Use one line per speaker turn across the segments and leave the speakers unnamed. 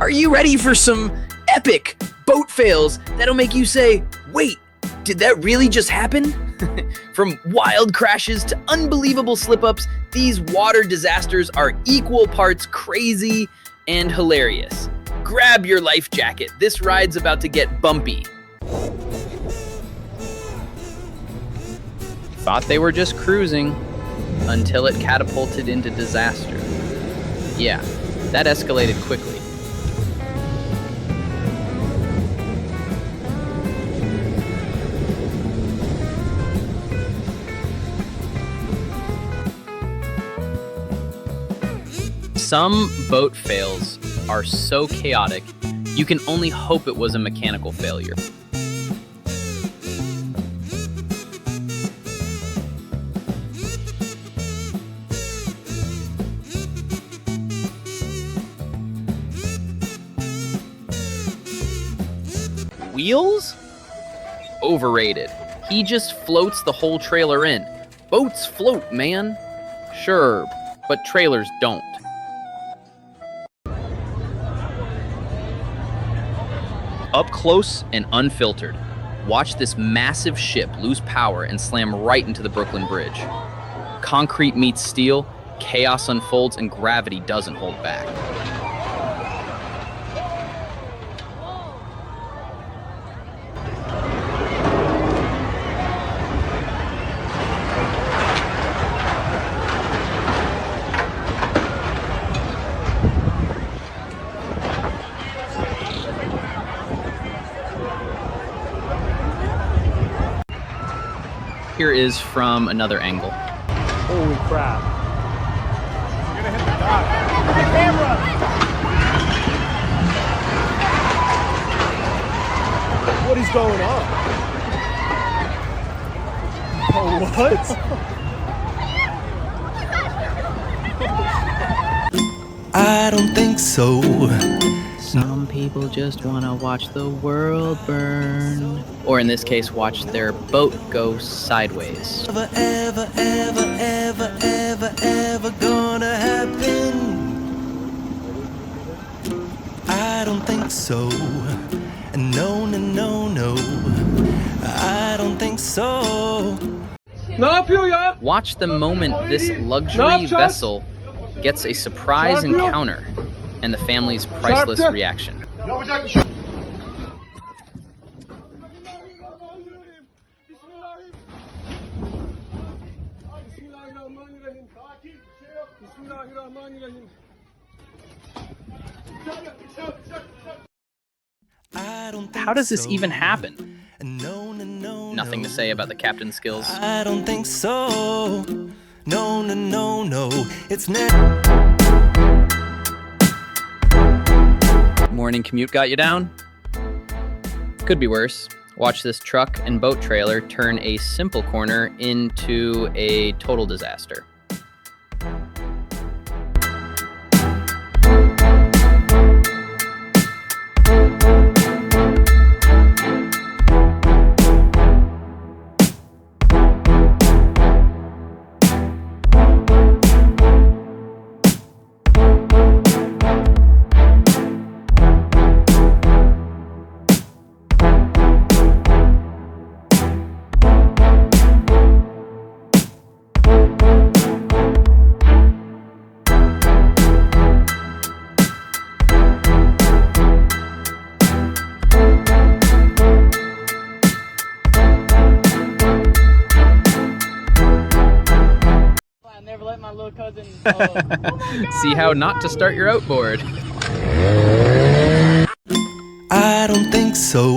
Are you ready for some epic boat fails that'll make you say, wait, did that really just happen? From wild crashes to unbelievable slip-ups, these water disasters are equal parts crazy and hilarious. Grab your life jacket. This ride's about to get bumpy. Thought they were just cruising until it catapulted into disaster. Yeah, that escalated quickly. Some boat fails are so chaotic, you can only hope it was a mechanical failure. Wheels? Overrated. He just floats the whole trailer in. Boats float, man. Sure, but trailers don't. Up close and unfiltered, watch this massive ship lose power and slam right into the Brooklyn Bridge. Concrete meets steel, chaos unfolds, and gravity doesn't hold back. Here is from another angle.
Holy crap. You're gonna hit the dock. The camera! What is going on? Oh, what?
I don't think so.
Some people just want to watch the world burn. Or in this case, watch their boat go sideways.
Ever gonna happen? I don't think so. No, no, no, no. I don't think so.
Watch the moment this luxury vessel gets a surprise encounter and the family's priceless reaction. How does this even happen? Nothing to say about the captain's skills.
I don't think so. No, no, no, no. It's
Morning commute got you down? Could be worse. Watch this truck and boat trailer turn a simple corner into a total disaster. See how not to start your outboard.
I don't think so.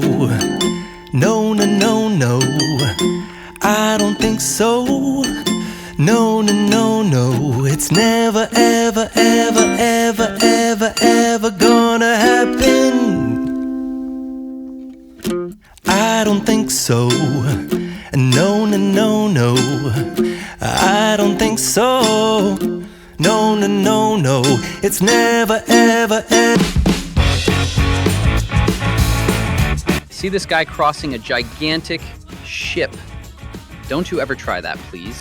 No, no, no, no. I don't think so. No, no, no, no. It's never, ever, ever, ever, ever, ever gonna happen. I don't think so. No, no, no, no. I don't think so. No, no, no, no. It's never, ever, ever.
See this guy crossing a gigantic ship. Don't you ever try that, please.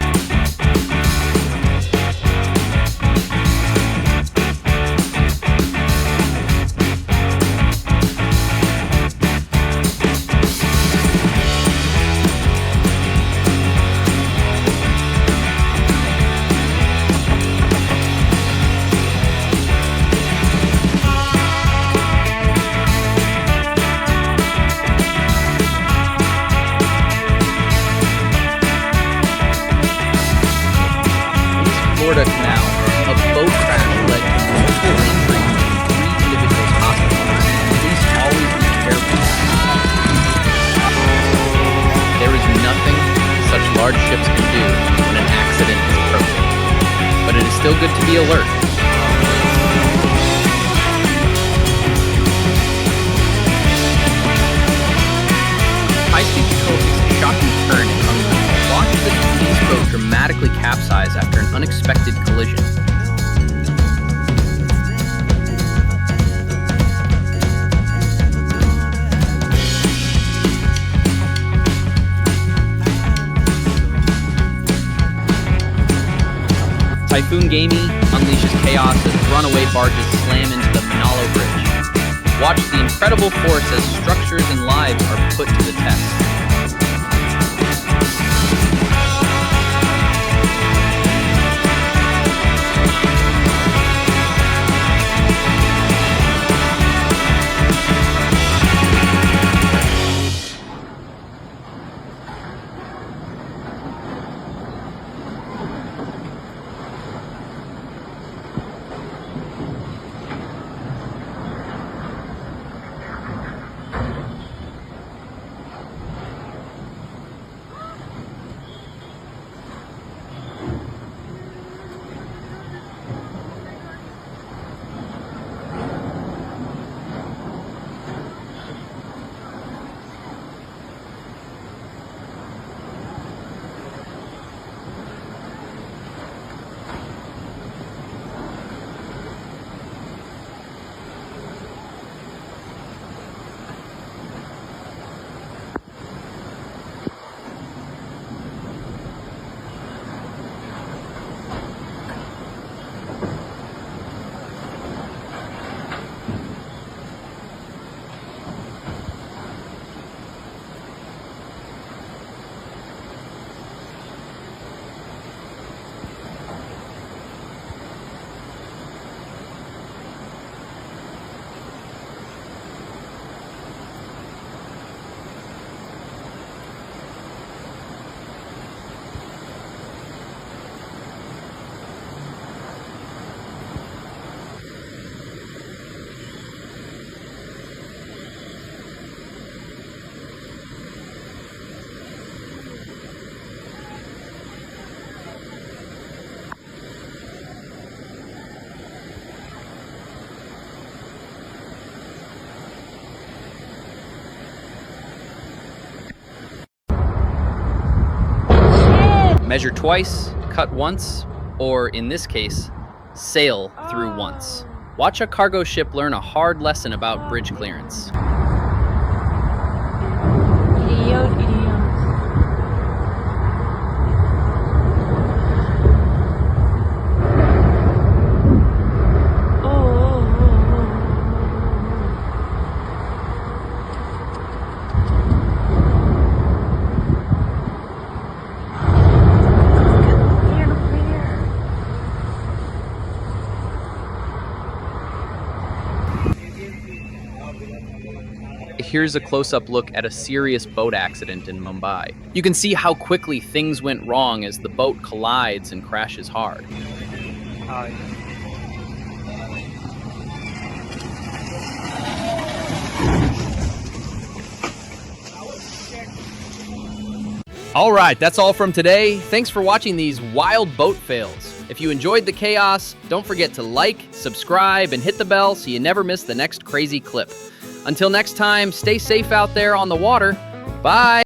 be alert. High-speed patrol takes a shocking turn in Hungary. Launch of the police boat dramatically capsize after an unexpected collision. Typhoon Gamey unleashes chaos as runaway barges slam into the Pinalo Bridge. Watch the incredible force as structures and lives are put to the test. Measure twice, cut once, or in this case, sail through once. Watch a cargo ship learn a hard lesson about bridge clearance. Here's a close-up look at a serious boat accident in Mumbai. You can see how quickly things went wrong as the boat collides and crashes hard. All right, that's all from today. Thanks for watching these wild boat fails. If you enjoyed the chaos, don't forget to like, subscribe, and hit the bell so you never miss the next crazy clip. Until next time, stay safe out there on the water. Bye!